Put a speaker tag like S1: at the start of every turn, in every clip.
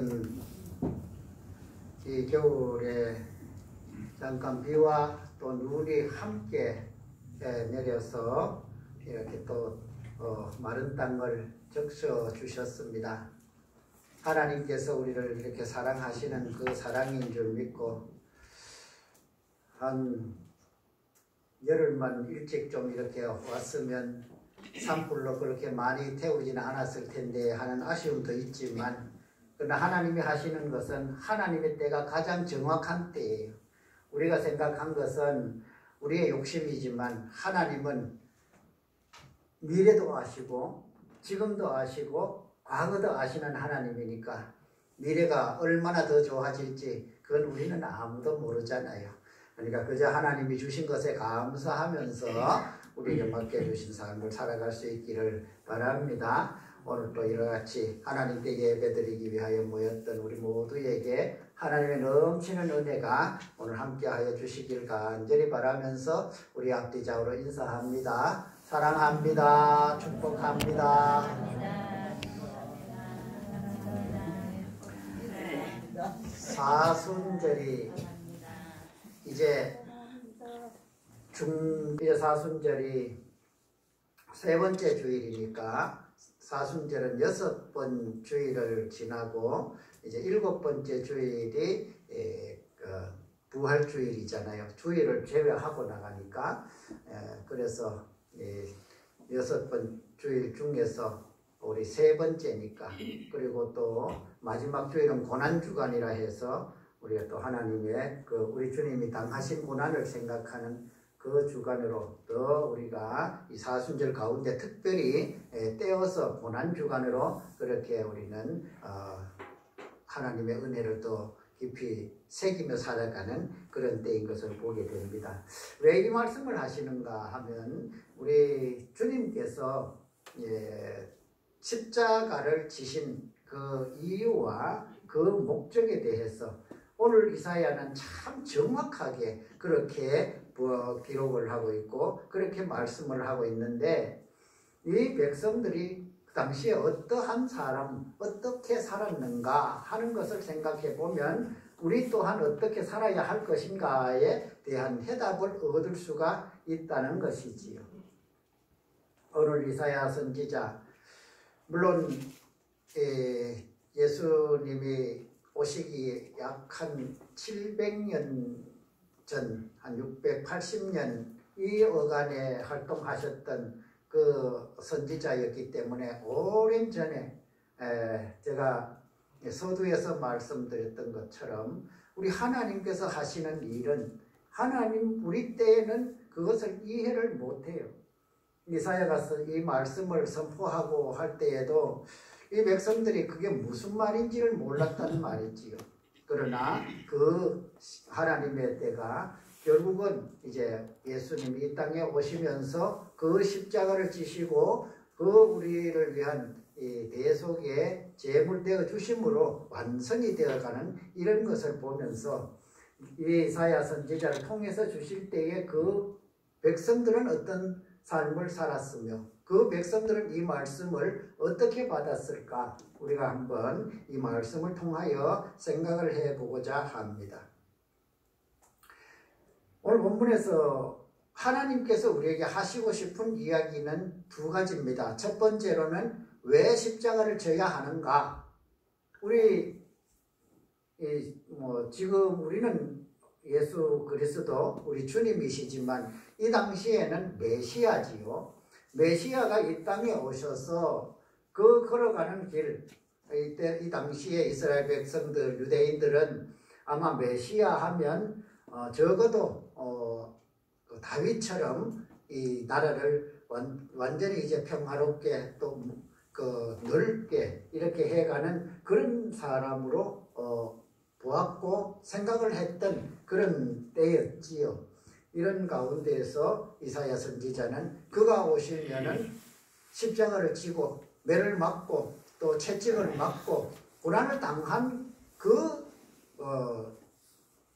S1: 같은 이 겨울에 잠깐 비와 또 눈이 함께 내려서 이렇게 또 마른 땅을 적셔 주셨습니다. 하나님께서 우리를 이렇게 사랑하시는 그 사랑인 줄 믿고 한 열흘만 일찍 좀 이렇게 왔으면 산불로 그렇게 많이 태우지는 않았을 텐데 하는 아쉬움도 있지만, 그러나 하나님이 하시는 것은 하나님의 때가 가장 정확한 때예요. 우리가 생각한 것은 우리의 욕심이지만 하나님은 미래도 아시고 지금도 아시고 과거도 아시는 하나님이니까 미래가 얼마나 더 좋아질지 그건 우리는 아무도 모르잖아요. 그러니까 그저 하나님이 주신 것에 감사하면서 우리에게 맡겨주신 삶을 살아갈 수 있기를 바랍니다. 오늘 또 이같이 하나님께 예배드리기 위하여 모였던 우리 모두에게 하나님의 넘치는 은혜가 오늘 함께하여 주시길 간절히 바라면서 우리 앞뒤좌우로 인사합니다. 사랑합니다. 축복합니다. 사순절이 이제 사순절이 세 번째 주일이니까 사순절은 6번 주일을 지나고 이제 7번째 주일이 부활주일이잖아요. 주일을 제외하고 나가니까 그래서 6번 주일 중에서 우리 세 번째니까, 그리고 또 마지막 주일은 고난주간이라 해서 우리가 또 하나님의 우리 주님이 당하신 고난을 생각하는 그 주간으로 또 우리가 이 사순절 가운데 특별히 떼어서 고난주간으로 그렇게 우리는 하나님의 은혜를 또 깊이 새기며 살아가는 그런 때인 것을 보게 됩니다. 왜 이 말씀을 하시는가 하면 우리 주님께서 십자가를 지신 그 이유와 그 목적에 대해서 오늘 이사야는 참 정확하게 그렇게 기록을 하고 있고 그렇게 말씀을 하고 있는데, 이 백성들이 그 당시에 어떠한 사람, 어떻게 살았는가 하는 것을 생각해 보면 우리 또한 어떻게 살아야 할 것인가에 대한 해답을 얻을 수가 있다는 것이지요. 오늘 이사야 선지자, 물론 예수님이 오시기 약 한 700년 전, 한 680년 이 어간에 활동하셨던 그 선지자였기 때문에 오랜 전에 제가 서두에서 말씀드렸던 것처럼 우리 하나님께서 하시는 일은 우리 때에는 그것을 이해를 못해요. 이사야가 이 말씀을 선포하고 할 때에도 이 백성들이 그게 무슨 말인지를 몰랐단 말이지요. 그러나 그 하나님의 때가 결국은 이제 예수님이 이 땅에 오시면서 그 십자가를 지시고 그 우리를 위한 이 대속의 제물 되어 주심으로 완성이 되어가는 이런 것을 보면서 이 이사야 선지자를 통해서 주실 때에 그 백성들은 어떤 삶을 살았으며 그 백성들은 이 말씀을 어떻게 받았을까, 우리가 한번 이 말씀을 통하여 생각을 해보고자 합니다. 오늘 본문에서 하나님께서 우리에게 하시고 싶은 이야기는 두 가지입니다. 첫 번째로는 왜 십자가를 져야 하는가. 지금 우리는 예수 그리스도 우리 주님이시지만 이 당시에는 메시아지요. 메시아가 이 땅에 오셔서 그 걸어가는 길, 이 당시에 이스라엘 백성들, 유대인들은 아마 메시아 하면 적어도 다윗처럼 이 나라를 완전히 이제 평화롭게 또 넓게 이렇게 해가는 그런 사람으로 보았고 생각을 했던 그런 때였지요. 이런 가운데에서 이사야 선지자는 그가 오시면은 십자가를 지고 매를 맞고 또 채찍을 맞고 고난을 당한 그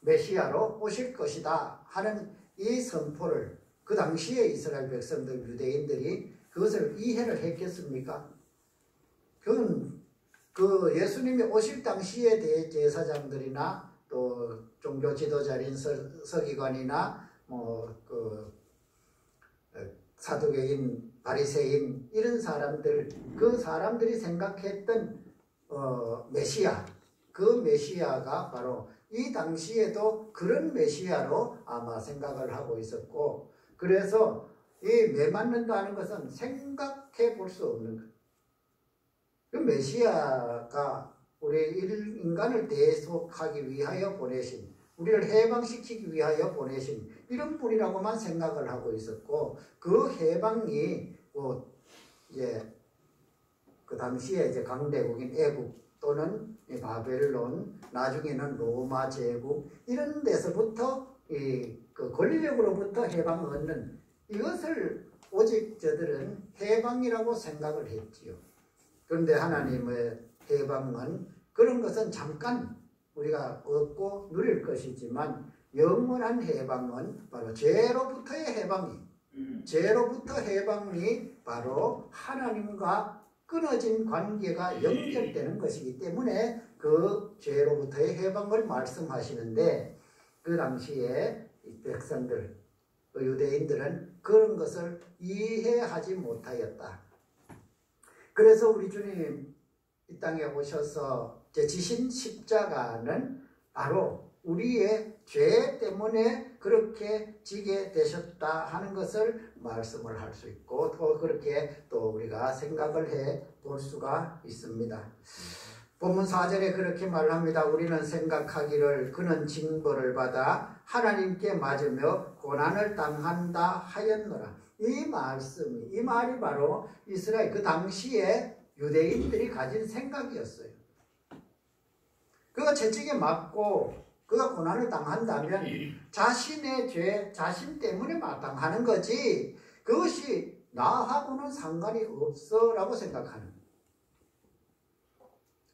S1: 메시아로 오실 것이다 하는 이 선포를 그 당시에 이스라엘 백성들, 유대인들이 그것을 이해를 했겠습니까? 그건 그 예수님이 오실 당시에 대제사장들이나 또 종교 지도자인 서기관이나 뭐 사두개인, 바리새인 이런 사람들, 그 사람들이 생각했던 메시아, 그 메시아가 바로 이 당시에도 그런 메시아로 아마 생각을 하고 있었고, 그래서 이 매맞는다는 것은 생각해 볼 수 없는 거예요. 그 메시아가 우리 인간을 대속하기 위하여 보내신, 우리를 해방시키기 위하여 보내신 이런 분이라고만 생각을 하고 있었고, 그 해방이 이제 그 당시에 이제 강대국인 애국 또는 바벨론, 나중에는 로마 제국 이런 데서부터 그 권력으로부터 해방을 얻는 이것을 오직 저들은 해방이라고 생각을 했지요. 그런데 하나님의 해방은 그런 것은 잠깐 우리가 얻고 누릴 것이지만 영원한 해방은 바로 죄로부터의 해방이, 죄로부터 해방이 바로 하나님과 끊어진 관계가 연결되는 것이기 때문에 그 죄로부터의 해방을 말씀하시는데, 그 당시에 백성들, 유대인들은 그런 것을 이해하지 못하였다. 그래서 우리 주님 이 땅에 오셔서 지신 십자가는 바로 우리의 죄 때문에 그렇게 지게 되셨다 하는 것을 말씀을 할 수 있고, 또 그렇게 또 우리가 생각을 해 볼 수가 있습니다. 본문 4절에 그렇게 말합니다. 우리는 생각하기를 그는 징벌을 받아 하나님께 맞으며 고난을 당한다 하였노라. 이 말씀이, 이 말이 바로 이스라엘 그 당시에 유대인들이 가진 생각이었어요. 그가 채찍에 맞고 그가 고난을 당한다면 자신의 죄, 자신 때문에 마땅하는 거지 그것이 나하고는 상관이 없어 라고 생각하는 거예요.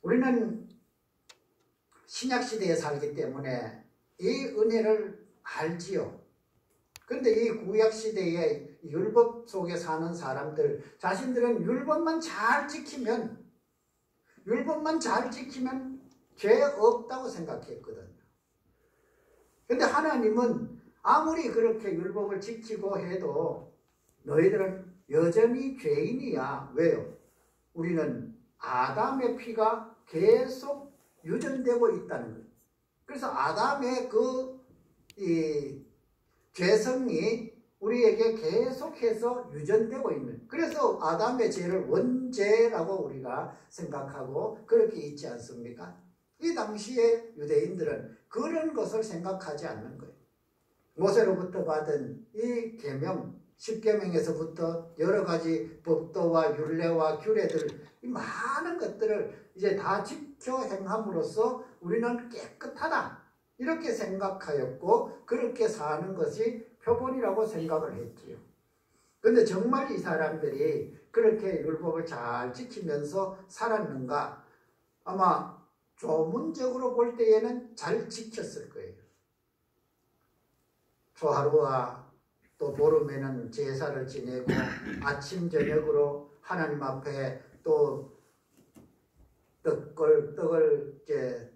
S1: 우리는 신약시대에 살기 때문에 이 은혜를 알지요. 그런데 이 구약시대의 율법 속에 사는 사람들, 자신들은 율법만 잘 지키면 죄 없다고 생각했거든요. 그런데 하나님은 아무리 그렇게 율법을 지키고 해도 너희들은 여전히 죄인이야. 왜요? 우리는 아담의 피가 계속 유전되고 있다는 거예요. 그래서 아담의 이 죄성이 우리에게 계속해서 유전되고 있는, 그래서 아담의 죄를 원죄라고 우리가 생각하고 그렇게 있지 않습니까? 이 당시에 유대인들은 그런 것을 생각하지 않는 거예요. 모세로부터 받은 이 계명, 십계명에서부터 여러 가지 법도와 율례와 규례들, 이 많은 것들을 이제 다 지켜 행함으로써 우리는 깨끗하다 이렇게 생각하였고, 그렇게 사는 것이 표본이라고 생각을 했지요. 그런데 정말 이 사람들이 그렇게 율법을 잘 지키면서 살았는가? 아마 조문적으로 볼 때에는 잘 지켰을 거예요. 초하루와 또 보름에는 제사를 지내고 아침 저녁으로 하나님 앞에 또 떡을 이제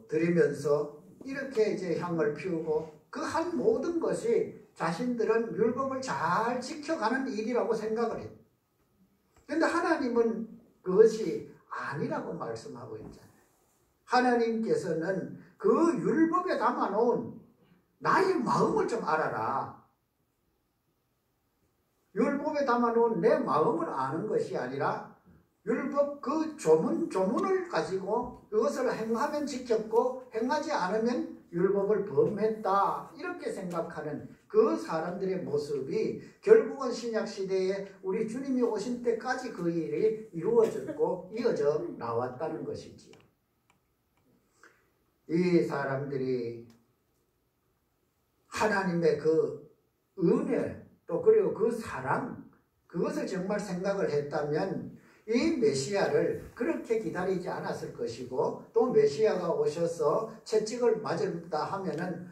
S1: 드리면서 이렇게 이제 향을 피우고 그 한 모든 것이 자신들은 율법을 잘 지켜가는 일이라고 생각을 해요. 그런데 하나님은 그것이 아니라고 말씀하고 있잖아요. 하나님께서는 그 율법에 담아놓은 나의 마음을 좀 알아라. 율법에 담아놓은 내 마음을 아는 것이 아니라 율법 그 조문을 가지고 그것을 행하면 지켰고 행하지 않으면 율법을 범했다 이렇게 생각하는 그 사람들의 모습이 결국은 신약시대에 우리 주님이 오신 때까지 그 일이 이루어졌고 이어져 나왔다는 것이지요. 이 사람들이 하나님의 그 은혜 또 그리고 그 사랑, 그것을 정말 생각을 했다면 이 메시아를 그렇게 기다리지 않았을 것이고, 또 메시아가 오셔서 채찍을 맞았다 하면은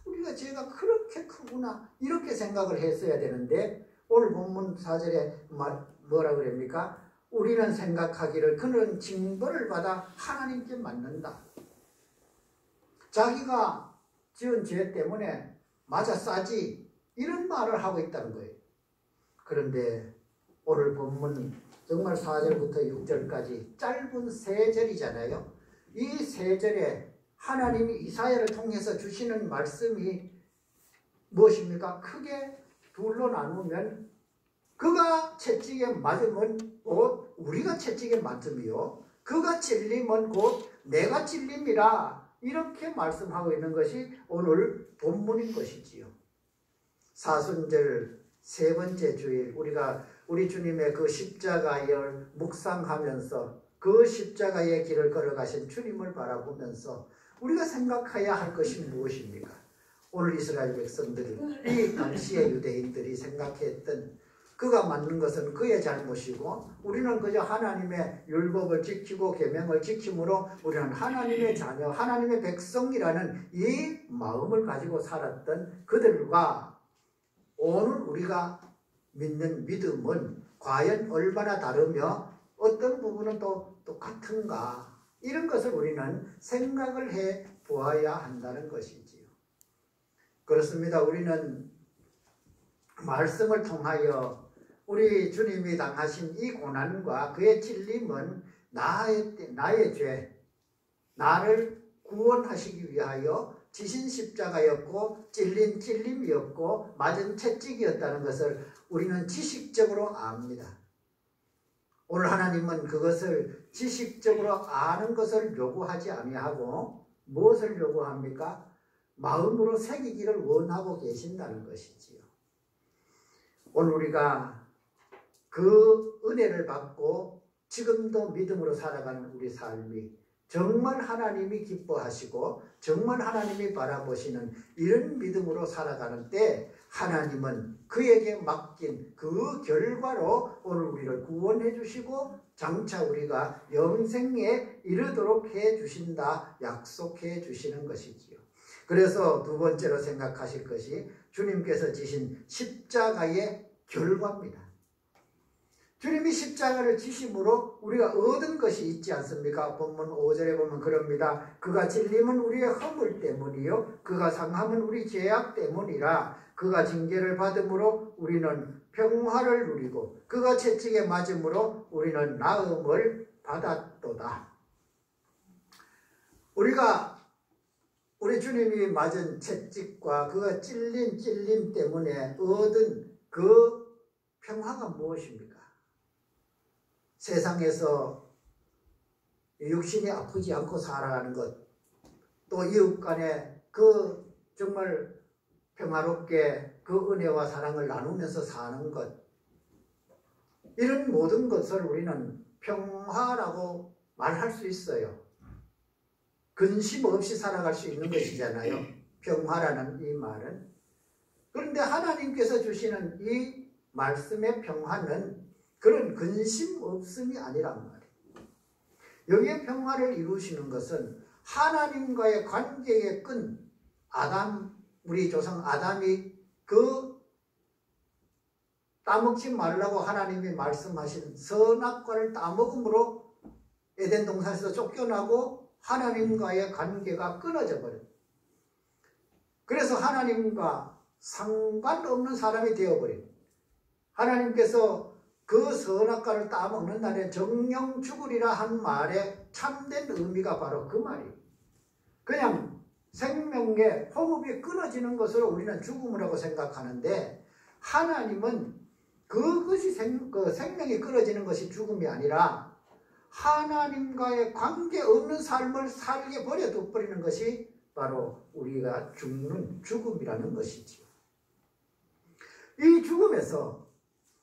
S1: 우리가 죄가 그렇게 크구나 이렇게 생각을 했어야 되는데, 오늘 본문 4절에 뭐라 그럽니까? 우리는 생각하기를 그는 징벌을 받아 하나님께 맞는다. 자기가 지은 죄 때문에 맞아 싸지 이런 말을 하고 있다는 거예요. 그런데 오늘 본문 정말 4절부터 6절까지 짧은 세 절이잖아요. 이 세 절에 하나님이 이사야를 통해서 주시는 말씀이 무엇입니까? 크게 둘로 나누면 그가 채찍에 맞으면 곧 우리가 채찍에 맞음이요 그가 찔림은 곧 내가 찔림이라 이렇게 말씀하고 있는 것이 오늘 본문인 것이지요. 사순절 세 번째 주일 우리가 우리 주님의 그 십자가를 묵상하면서 그 십자가의 길을 걸어가신 주님을 바라보면서 우리가 생각해야 할 것이 무엇입니까? 오늘 이스라엘 백성들이 이 당시의 유대인들이 생각했던 그가 맞는 것은 그의 잘못이고 우리는 그저 하나님의 율법을 지키고 계명을 지킴으로 우리는 하나님의 자녀, 하나님의 백성이라는 이 마음을 가지고 살았던 그들과 오늘 우리가 믿는 믿음은 과연 얼마나 다르며 어떤 부분은 또 똑같은가 이런 것을 우리는 생각을 해 보아야 한다는 것이지요. 그렇습니다. 우리는 말씀을 통하여 우리 주님이 당하신 이 고난과 그의 찔림은 나의 죄, 나를 구원하시기 위하여 지신 십자가였고 찔린 찔림이었고 맞은 채찍이었다는 것을 우리는 지식적으로 압니다. 오늘 하나님은 그것을 지식적으로 아는 것을 요구하지 아니하고 무엇을 요구합니까? 마음으로 새기기를 원하고 계신다는 것이지요. 오늘 우리가 그 은혜를 받고 지금도 믿음으로 살아가는 우리 삶이 정말 하나님이 기뻐하시고 정말 하나님이 바라보시는 이런 믿음으로 살아가는 때 하나님은 그에게 맡긴 그 결과로 오늘 우리를 구원해 주시고 장차 우리가 영생에 이르도록 해 주신다 약속해 주시는 것이지요. 그래서 두 번째로 생각하실 것이 주님께서 지신 십자가의 결과입니다. 주님이 십자가를 지심으로 우리가 얻은 것이 있지 않습니까? 본문 5절에 보면 그럽니다. 그가 찔림은 우리의 허물 때문이요 그가 상함은 우리 죄악 때문이라 그가 징계를 받음으로 우리는 평화를 누리고 그가 채찍에 맞음으로 우리는 나음을 받았도다. 우리 주님이 맞은 채찍과 그가 찔린 찔림 때문에 얻은 그 평화가 무엇입니까? 세상에서 육신이 아프지 않고 살아가는 것, 또 이웃 간에 그 정말 평화롭게 그 은혜와 사랑을 나누면서 사는 것, 이런 모든 것을 우리는 평화라고 말할 수 있어요. 근심 없이 살아갈 수 있는 것이잖아요. 평화라는 이 말은. 그런데 하나님께서 주시는 이 말씀의 평화는 그런 근심 없음이 아니란 말이에요. 여기에 평화를 이루시는 것은 하나님과의 관계의 끈, 우리 조상 아담이 그 따먹지 말라고 하나님이 말씀하신 선악과를 따먹음으로 에덴 동산에서 쫓겨나고 하나님과의 관계가 끊어져 버려요. 그래서 하나님과 상관없는 사람이 되어버려요. 하나님께서 그 선악과를 따먹는 날에 정령 죽으리라 한 말의 참된 의미가 바로 그 말이에요. 그냥 생명의 호흡이 끊어지는 것으로 우리는 죽음이라고 생각하는데 하나님은 그것이 생명이 끊어지는 것이 죽음이 아니라 하나님과의 관계없는 삶을 살게 버려둬버리는 것이 바로 우리가 죽는 죽음이라는 것이지요. 이 죽음에서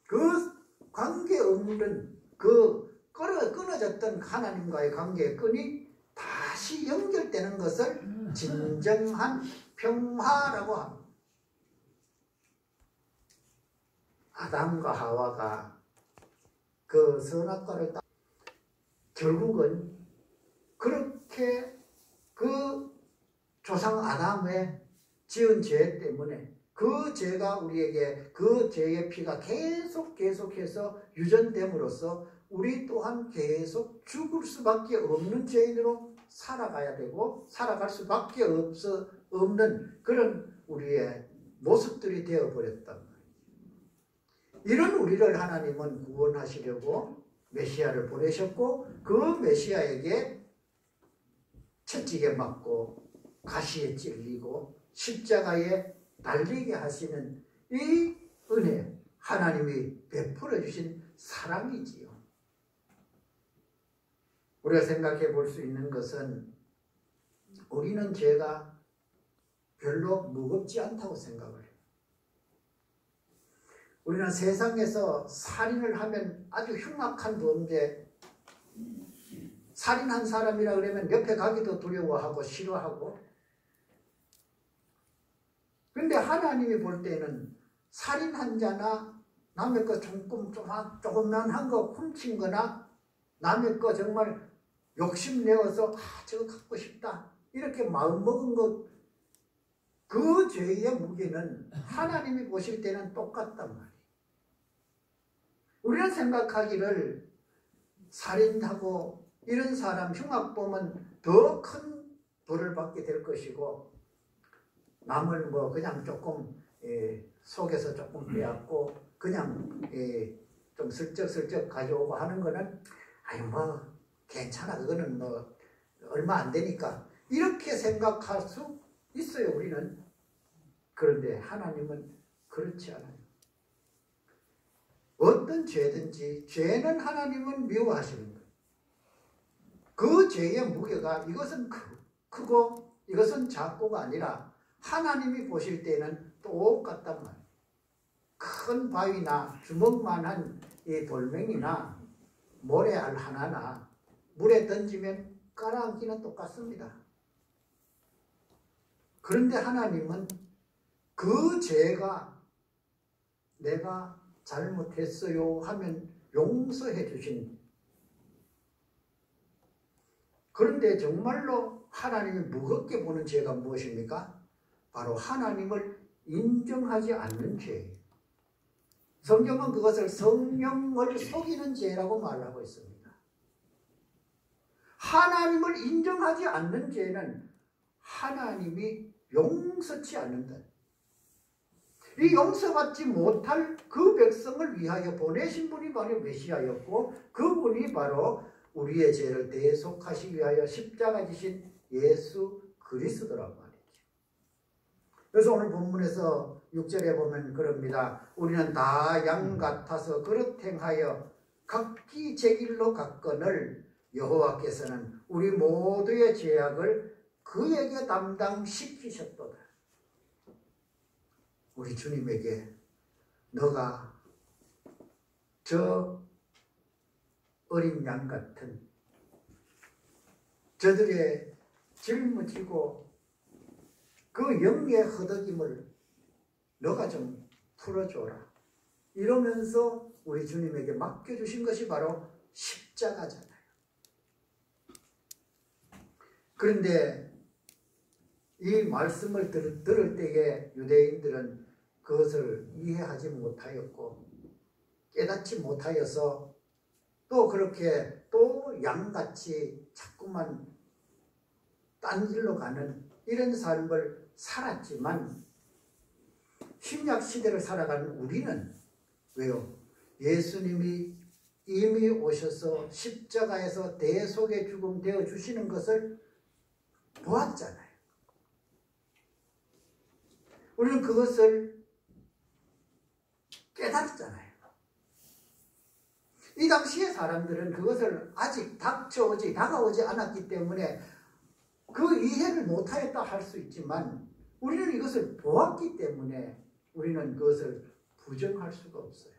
S1: 그 관계없는 그 끊어졌던 하나님과의 관계의 끈이 다시 연결되는 것을 진정한 평화라고 합니다. 아담과 하와가 그 선악과를 결국은 그렇게 그 조상 아담의 지은 죄 때문에 그 죄가 우리에게 그 죄의 피가 계속해서 유전됨으로써 우리 또한 계속 죽을 수밖에 없는 죄인으로 살아가야 되고 살아갈 수밖에 없는 그런 우리의 모습들이 되어버렸단 말이에요. 이런 우리를 하나님은 구원하시려고 메시아를 보내셨고 그 메시아에게 채찍에 맞고 가시에 찔리고 십자가에 달리게 하시는 이 은혜, 하나님이 베풀어 주신 사랑이지요. 우리가 생각해 볼 수 있는 것은 우리는 죄가 별로 무겁지 않다고 생각을 해요. 우리는 세상에서 살인을 하면 아주 흉악한 범죄, 살인한 사람이라 그러면 옆에 가기도 두려워하고 싫어하고, 근데 하나님이 볼 때는 살인한 자나 남의 거 조금만 거 훔친 거나 남의 거 정말 욕심내어서 저거 갖고 싶다 이렇게 마음먹은 것, 그 죄의 무게는 하나님이 보실 때는 똑같단 말이에요. 우리는 생각하기를 살인하고 이런 사람 흉악범은 더 큰 벌을 받게 될 것이고 남을 그냥 조금 속에서 조금 빼앗고 그냥 좀 슬쩍슬쩍 가져오고 하는 거는 괜찮아, 그거는 얼마 안 되니까 이렇게 생각할 수 있어요, 우리는. 그런데 하나님은 그렇지 않아요. 어떤 죄든지 죄는 하나님은 미워하시는 거예요. 그 죄의 무게가 이것은 크고 이것은 작고가 아니라 하나님이 보실 때는 똑같단 말이에요. 큰 바위나 주먹만한 이 돌멩이나 모래알 하나나 물에 던지면 깔아앉기는 똑같습니다. 그런데 하나님은 그 죄가 내가 잘못했어요 하면 용서해 주신, 그런데 정말로 하나님이 무겁게 보는 죄가 무엇입니까? 바로 하나님을 인정하지 않는 죄예요. 성경은 그것을 성령을 속이는 죄라고 말하고 있습니다. 하나님을 인정하지 않는 죄는 하나님이 용서치 않는다. 이 용서받지 못할 그 백성을 위하여 보내신 분이 바로 메시아였고 그분이 바로 우리의 죄를 대속하시기 위하여 십자가 지신 예수 그리스도란 말이죠. 그래서 오늘 본문에서 6절에 보면 그럽니다. 우리는 다 양 같아서 그릇 행하여 각기 제 길로 갔거늘 여호와께서는 우리 모두의 죄악을 그에게 담당시키셨도다. 우리 주님에게 너가 저 어린 양 같은 저들의 짊어지고 그 영의 허덕임을 너가 좀 풀어줘라 이러면서 우리 주님에게 맡겨주신 것이 바로 십자가잖아요. 그런데 이 말씀을 들을 때에 유대인들은 그것을 이해하지 못하였고 깨닫지 못하여서 또 그렇게 또 양같이 자꾸만 딴 길로 가는 이런 삶을 살았지만 신약 시대를 살아가는 우리는 왜요? 예수님이 이미 오셔서 십자가에서 대속의 죽음 되어 주시는 것을 보았잖아요. 우리는 그것을 깨달았잖아요. 이 당시의 사람들은 그것을 아직 다가오지 않았기 때문에 그 이해를 못하였다 할 수 있지만 우리는 이것을 보았기 때문에 우리는 그것을 부정할 수가 없어요.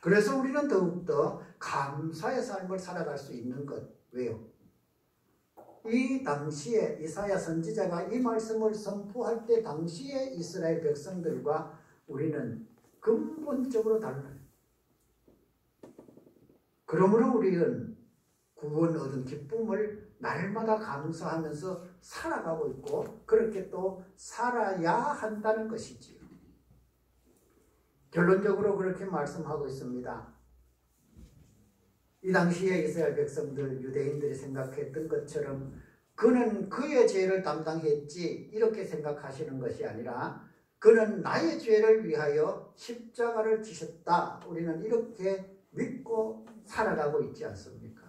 S1: 그래서 우리는 더욱더 감사의 삶을 살아갈 수 있는 것. 왜요? 이 당시에 이사야 선지자가 이 말씀을 선포할 때 당시에 이스라엘 백성들과 우리는 근본적으로 달라요. 그러므로 우리는 구원 얻은 기쁨을 날마다 감사하면서 살아가고 있고 그렇게 또 살아야 한다는 것이지요. 결론적으로 그렇게 말씀하고 있습니다. 이 당시에 이스라엘 백성들, 유대인들이 생각했던 것처럼 그는 그의 죄를 담당했지 이렇게 생각하시는 것이 아니라 그는 나의 죄를 위하여 십자가를 지셨다. 우리는 이렇게 믿고 살아가고 있지 않습니까?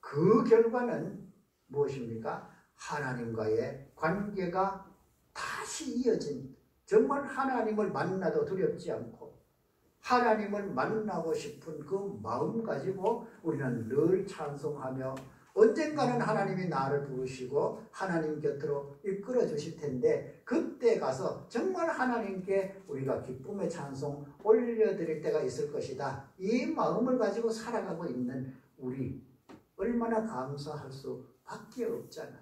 S1: 그 결과는 무엇입니까? 하나님과의 관계가 다시 이어진, 정말 하나님을 만나도 두렵지 않고 하나님을 만나고 싶은 그 마음 가지고 우리는 늘 찬송하며 언젠가는 하나님이 나를 부르시고 하나님 곁으로 이끌어 주실 텐데 그때 가서 정말 하나님께 우리가 기쁨의 찬송 올려드릴 때가 있을 것이다. 이 마음을 가지고 살아가고 있는 우리 얼마나 감사할 수밖에 없잖아요.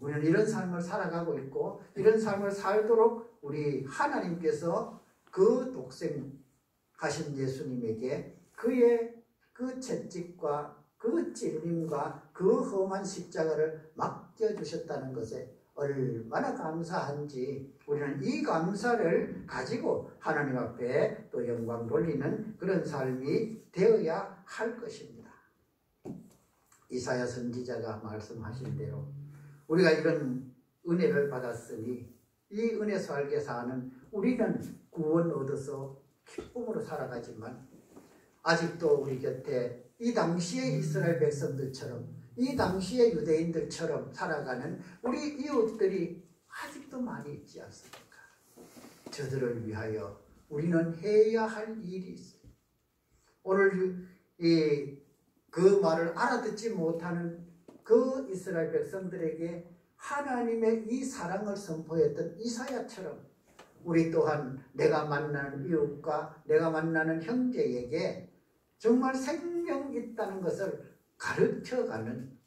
S1: 우리는 이런 삶을 살아가고 있고 이런 삶을 살도록 우리 하나님께서 그 독생하신 예수님에게 그의 그 채찍과 그 찔림과 그 험한 십자가를 맡겨주셨다는 것에 얼마나 감사한지 우리는 이 감사를 가지고 하나님 앞에 또 영광 돌리는 그런 삶이 되어야 할 것입니다. 이사야 선지자가 말씀하신 대로 우리가 이런 은혜를 받았으니 이 은혜 살게 사는 우리는 구원 얻어서 기쁨으로 살아가지만 아직도 우리 곁에 이 당시의 이스라엘 백성들처럼 이 당시의 유대인들처럼 살아가는 우리 이웃들이 아직도 많이 있지 않습니까? 저들을 위하여 우리는 해야 할 일이 있어요. 오늘 그 말을 알아듣지 못하는 그 이스라엘 백성들에게 하나님의 이 사랑을 선포했던 이사야처럼 우리 또한 내가 만나는 이웃과 내가 만나는 형제에게 정말 생명 있다는 것을 가르쳐가는,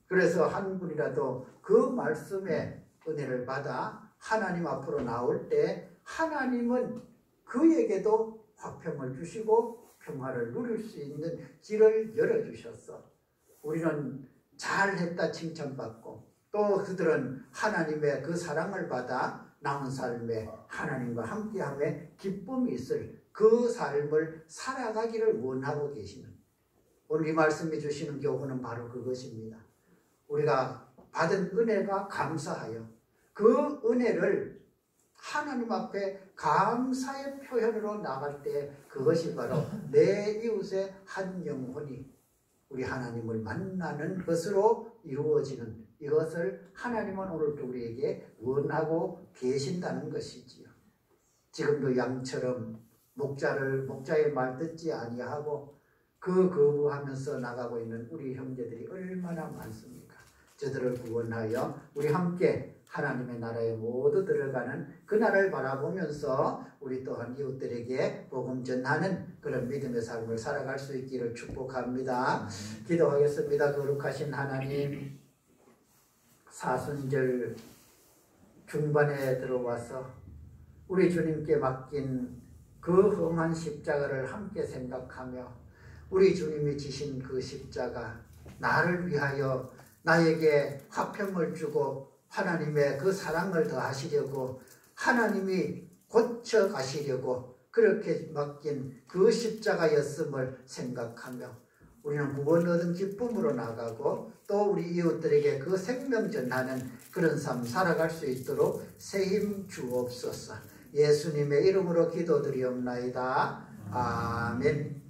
S1: 그래서 한 분이라도 그 말씀의 은혜를 받아 하나님 앞으로 나올 때 하나님은 그에게도 화평을 주시고 평화를 누릴 수 있는 길을 열어주셨어. 우리는 잘했다 칭찬받고 또 그들은 하나님의 그 사랑을 받아 남은 삶에 하나님과 함께함에 기쁨이 있을 그 삶을 살아가기를 원하고 계시는, 오늘 이 말씀이 주시는 교훈은 바로 그것입니다. 우리가 받은 은혜가 감사하여 그 은혜를 하나님 앞에 감사의 표현으로 나갈 때 그것이 바로 내 이웃의 한 영혼이 우리 하나님을 만나는 것으로 이루어지는, 이것을 하나님은 오늘도 우리에게 원하고 계신다는 것이지요. 지금도 양처럼 목자의 말 듣지 아니하고 거부하면서 나가고 있는 우리 형제들이 얼마나 많습니까? 저들을 구원하여 우리 함께 하나님의 나라에 모두 들어가는 그 날을 바라보면서 우리 또한 이웃들에게 복음 전하는 그런 믿음의 삶을 살아갈 수 있기를 축복합니다. 기도하겠습니다. 거룩하신 하나님, 사순절 중반에 들어와서 우리 주님께 맡긴 그 험한 십자가를 함께 생각하며 우리 주님이 지신 그 십자가, 나를 위하여 나에게 화평을 주고 하나님의 그 사랑을 더하시려고 하나님이 고쳐가시려고 그렇게 맡긴 그 십자가였음을 생각하며 우리는 구원 얻은 기쁨으로 나가고 또 우리 이웃들에게 그 생명 전하는 그런 삶 살아갈 수 있도록 새힘 주옵소서. 예수님의 이름으로 기도드리옵나이다. 아멘.